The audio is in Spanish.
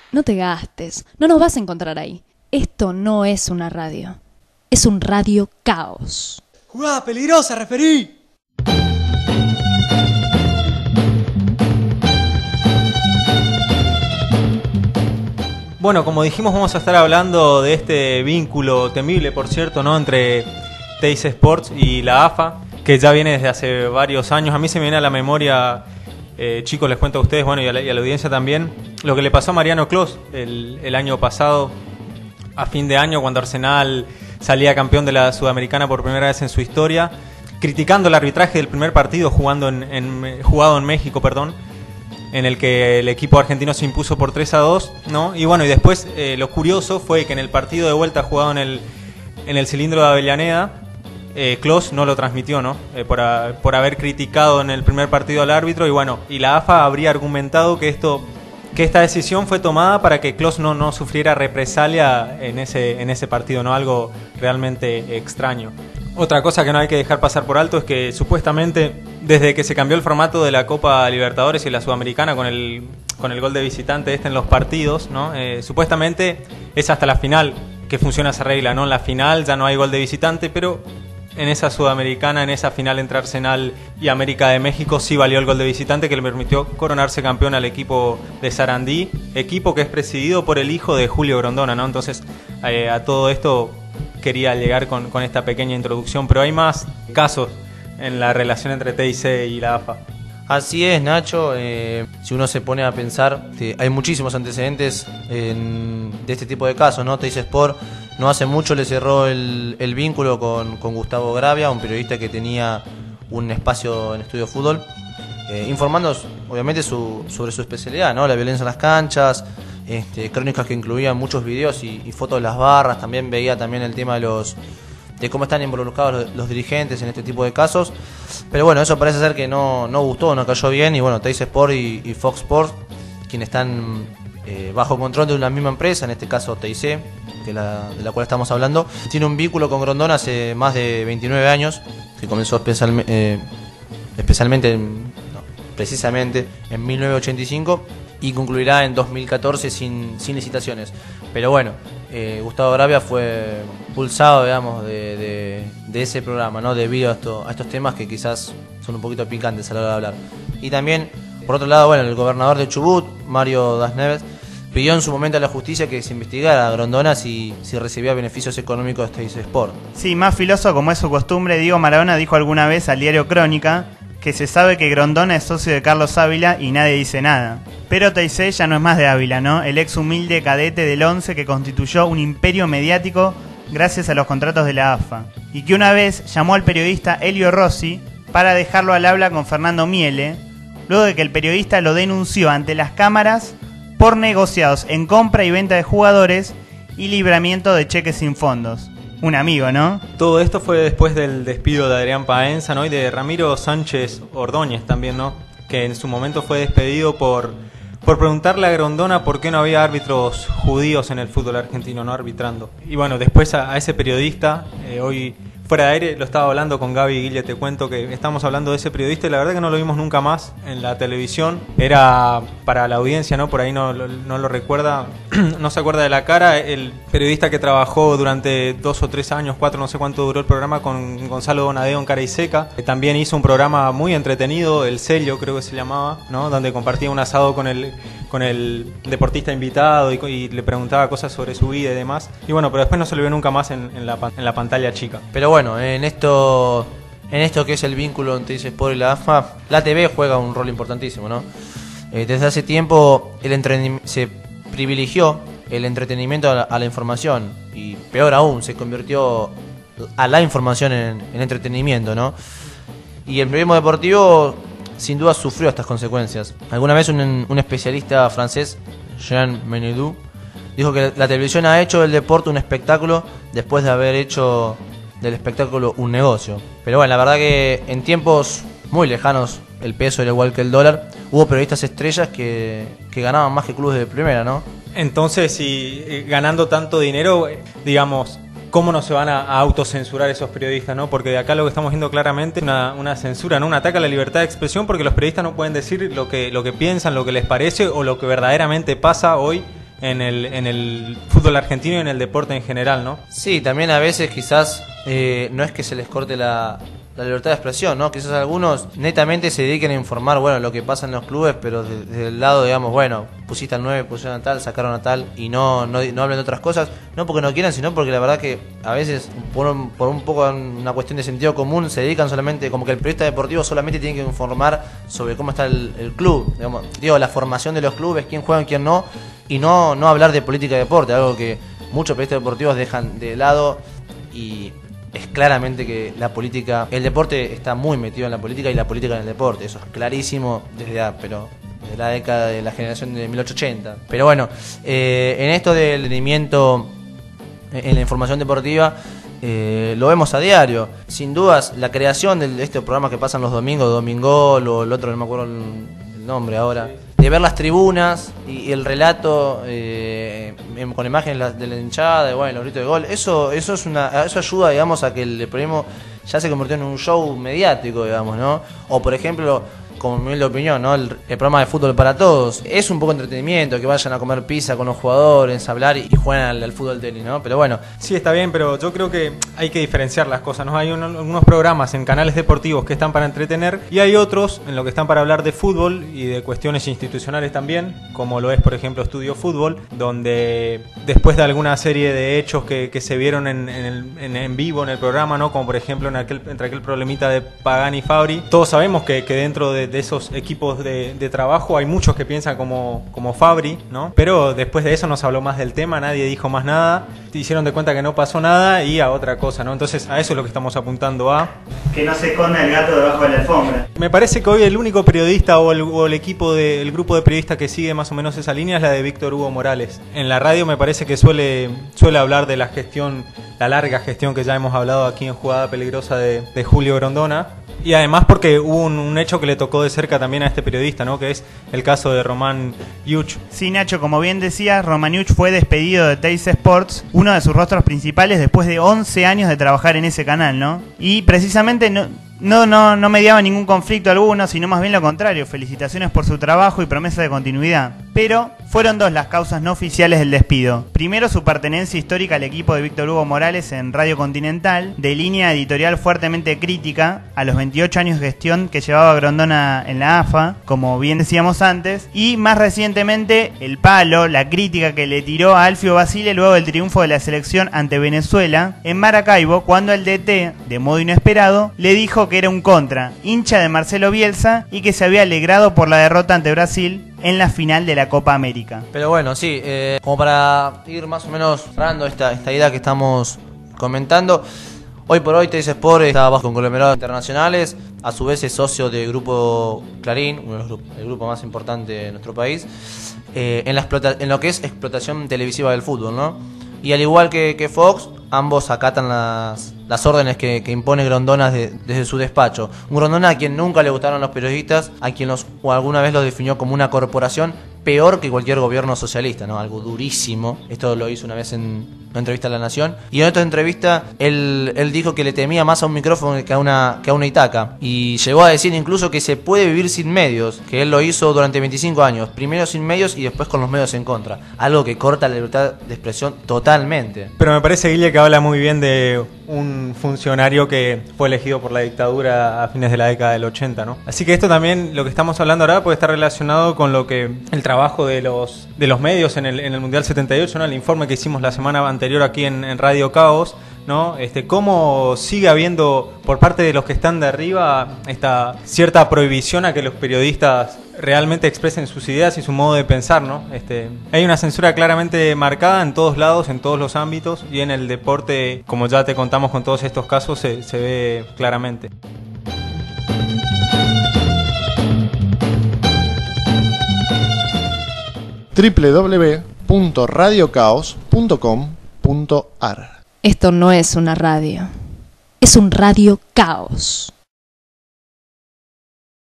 No te gastes, no nos vas a encontrar ahí. Esto no es una radio, es un radio caos. ¡Jugada peligrosa, referí! Bueno, como dijimos, vamos a estar hablando de este vínculo temible, por cierto, ¿no?, entre Teis Sports y la AFA, que ya viene desde hace varios años. A mí se me viene a la memoria, chicos, les cuento a ustedes, bueno, y a la audiencia también, lo que le pasó a Mariano Clos el año pasado, a fin de año, cuando Arsenal salía campeón de la Sudamericana por primera vez en su historia, criticando el arbitraje del primer partido jugado en México, en el que el equipo argentino se impuso por 3-2, ¿no? Y bueno, y después lo curioso fue que en el partido de vuelta jugado en el cilindro de Avellaneda, Clos no lo transmitió, ¿no? Por haber criticado en el primer partido al árbitro, y bueno, y la AFA habría argumentado que esta decisión fue tomada para que Clos no sufriera represalia en ese partido, ¿no? Algo realmente extraño. Otra cosa que no hay que dejar pasar por alto es que supuestamente desde que se cambió el formato de la Copa Libertadores y la Sudamericana con el gol de visitante en los partidos, ¿no? Supuestamente es hasta la final que funciona esa regla, ¿no? En la final ya no hay gol de visitante, pero en esa Sudamericana, en esa final entre Arsenal y América de México, sí valió el gol de visitante que le permitió coronarse campeón al equipo de Sarandí, equipo que es presidido por el hijo de Julio Grondona, ¿no? Entonces, a todo esto quería llegar con esta pequeña introducción, pero hay más casos en la relación entre TIC y la AFA. Así es, Nacho. Si uno se pone a pensar, hay muchísimos antecedentes de este tipo de casos, ¿no? Teis Sport no hace mucho le cerró el vínculo con Gustavo Gravia, un periodista que tenía un espacio en Estudio Fútbol, informando obviamente sobre su especialidad, ¿no? La violencia en las canchas, crónicas que incluían muchos videos y fotos de las barras. También veía también el tema de cómo están involucrados los dirigentes en este tipo de casos. Pero bueno, eso parece ser que no gustó, no cayó bien. Y bueno, Teis Sport y Fox Sports, quienes están bajo control de una misma empresa, en este caso TIC, de la cual estamos hablando, tiene un vínculo con Grondona hace más de 29 años, que comenzó precisamente en 1985 y concluirá en 2014 sin licitaciones. Pero bueno, Gustavo Gravia fue pulsado, digamos, de ese programa, ¿no? Debido a estos temas que quizás son un poquito picantes a la hora de hablar. Y también, por otro lado, bueno, el gobernador de Chubut, Mario Das Neves, pidió en su momento a la justicia que se investigara a Grondona si recibía beneficios económicos de Teis Sport. Sí, más filoso como es su costumbre, Diego Maradona dijo alguna vez al diario Crónica que se sabe que Grondona es socio de Carlos Ávila y nadie dice nada. Pero TIC ya no es más de Ávila, ¿no? El ex humilde cadete del 11 que constituyó un imperio mediático gracias a los contratos de la AFA. Y que una vez llamó al periodista Elio Rossi para dejarlo al habla con Fernando Miele, luego de que el periodista lo denunció ante las cámaras por negociados en compra y venta de jugadores y libramiento de cheques sin fondos. Un amigo, ¿no? Todo esto fue después del despido de Adrián Paenza, ¿no? Y de Ramiro Sánchez Ordóñez también, ¿no? Que en su momento fue despedido por preguntarle a Grondona por qué no había árbitros judíos en el fútbol argentino, ¿no? Arbitrando. Y bueno, después a ese periodista, hoy fuera de aire lo estaba hablando con Gaby Guille, te cuento que estamos hablando de ese periodista y la verdad que no lo vimos nunca más en la televisión. Era para la audiencia, ¿no? Por ahí no lo recuerda, no se acuerda de la cara. El periodista que trabajó durante 2 o 3 años, 4, no sé cuánto duró el programa, con Gonzalo Donadeo en Cara y Seca. También hizo un programa muy entretenido, El Celio creo que se llamaba, ¿no? Donde compartía un asado con el deportista invitado y le preguntaba cosas sobre su vida y demás. Y bueno, pero después no se lo vio nunca más en la pantalla chica. Pero bueno, en esto que es el vínculo entre TIC Sport y la AFA, la TV juega un rol importantísimo, ¿no? Desde hace tiempo se privilegió el entretenimiento a la información y peor aún, se convirtió a la información en entretenimiento, ¿no? Y el periodismo deportivo sin duda sufrió estas consecuencias. Alguna vez un especialista francés, Jean Menedou, dijo que la televisión ha hecho del deporte un espectáculo después de haber hecho del espectáculo un negocio. Pero bueno, la verdad que en tiempos muy lejanos el peso era igual que el dólar. Hubo periodistas estrellas que ganaban más que clubes de primera, ¿no? Entonces, si ganando tanto dinero, digamos, ¿cómo no se van a autocensurar esos periodistas, no? Porque de acá lo que estamos viendo claramente es una censura, ¿no? Un ataque a la libertad de expresión, porque los periodistas no pueden decir lo que piensan, lo que les parece o lo que verdaderamente pasa hoy en el fútbol argentino y en el deporte en general, ¿no? Sí, también a veces quizás no es que se les corte la libertad de expresión, ¿no? Quizás algunos netamente se dediquen a informar, bueno, lo que pasa en los clubes, pero desde el lado, digamos, bueno, pusiste al 9, pusieron a tal, sacaron a tal, y no hablen de otras cosas, no porque no quieran, sino porque la verdad que a veces, por un poco una cuestión de sentido común, se dedican solamente, como que el periodista deportivo solamente tiene que informar sobre cómo está el club, digamos, la formación de los clubes, quién juega y quién no, y no hablar de política de deporte, algo que muchos periodistas deportivos dejan de lado, y es claramente que la política, el deporte está muy metido en la política y la política en el deporte, eso es clarísimo desde la década de la generación de 1880. Pero bueno, en esto del rendimiento en la información deportiva, lo vemos a diario. Sin dudas, la creación de estos programas que pasan los domingos, Domingol o el otro, no me acuerdo el nombre ahora, de ver las tribunas y el relato con imágenes de la hinchada, bueno, los gritos de gol, eso ayuda, digamos, a que el periodismo ya se convirtió en un show mediático, digamos, ¿no? O por ejemplo, como mi humilde opinión, ¿no? El programa de Fútbol para Todos es un poco de entretenimiento, que vayan a comer pizza con los jugadores, hablar y jueguen al fútbol tenis, ¿no? Pero bueno. Sí, está bien, pero yo creo que hay que diferenciar las cosas, ¿no? Hay algunos programas en canales deportivos que están para entretener y hay otros en los que están para hablar de fútbol y de cuestiones institucionales también, como lo es, por ejemplo, Estudio Fútbol, donde después de alguna serie de hechos que se vieron en vivo en el programa, ¿no? Como por ejemplo entre aquel problemita de Pagani y Fabri, todos sabemos que dentro de esos equipos de trabajo hay muchos que piensan como Fabri, ¿no? Pero después de eso no se habló más del tema, nadie dijo más nada, hicieron de cuenta que no pasó nada y a otra cosa, ¿no? Entonces a eso es lo que estamos apuntando a... Que no se esconda el gato debajo de la alfombra. Me parece que hoy el único periodista o el grupo de periodistas que sigue más o menos esa línea es la de Víctor Hugo Morales. En la radio me parece que suele hablar de la gestión, la larga gestión que ya hemos hablado aquí en Jugada Peligrosa de Julio Grondona. Y además porque hubo un hecho que le tocó de cerca también a este periodista, ¿no? Que es el caso de Román Yuch. Sí, Nacho, como bien decías, Román Yuch fue despedido de Teis Sports, uno de sus rostros principales después de 11 años de trabajar en ese canal, ¿no? Y precisamente no mediaba ningún conflicto alguno, sino más bien lo contrario, felicitaciones por su trabajo y promesa de continuidad. Pero fueron dos las causas no oficiales del despido. Primero, su pertenencia histórica al equipo de Víctor Hugo Morales en Radio Continental, de línea editorial fuertemente crítica a los 28 años de gestión que llevaba Grondona en la AFA, como bien decíamos antes, y más recientemente el palo, la crítica que le tiró a Alfio Basile luego del triunfo de la selección ante Venezuela en Maracaibo, cuando el DT, de modo inesperado, le dijo que era un contra, hincha de Marcelo Bielsa y que se había alegrado por la derrota ante Brasil en la final de la Copa América. Pero bueno, sí, como para ir más o menos cerrando esta idea que estamos comentando, hoy por hoy Teis Sport está bajo conglomerados internacionales, a su vez es socio del Grupo Clarín, el grupo más importante de nuestro país, en lo que es explotación televisiva del fútbol, ¿no? Y al igual que Fox, ambos acatan las órdenes que impone Grondona desde su despacho. Un Grondona a quien nunca le gustaron los periodistas, a quien o alguna vez los definió como una corporación peor que cualquier gobierno socialista, ¿no? Algo durísimo. Esto lo hizo una vez en una entrevista a La Nación. Y en otra entrevista él dijo que le temía más a un micrófono que a una Itaca. Y llegó a decir incluso que se puede vivir sin medios, que él lo hizo durante 25 años. Primero sin medios y después con los medios en contra. Algo que corta la libertad de expresión totalmente. Pero me parece, Guille, que habla muy bien de un funcionario que fue elegido por la dictadura a fines de la década del 80, ¿no? Así que esto también, lo que estamos hablando ahora, puede estar relacionado con lo que el trabajo de los medios en el Mundial 78, ¿no? El informe que hicimos la semana anterior aquí en Radio Caos, ¿no? Cómo sigue habiendo por parte de los que están de arriba esta cierta prohibición a que los periodistas realmente expresen sus ideas y su modo de pensar, ¿no? Hay una censura claramente marcada en todos lados, en todos los ámbitos, y en el deporte, como ya te contamos con todos estos casos, se ve claramente. www.radiocaos.com.ar. Esto no es una radio, es un radio caos.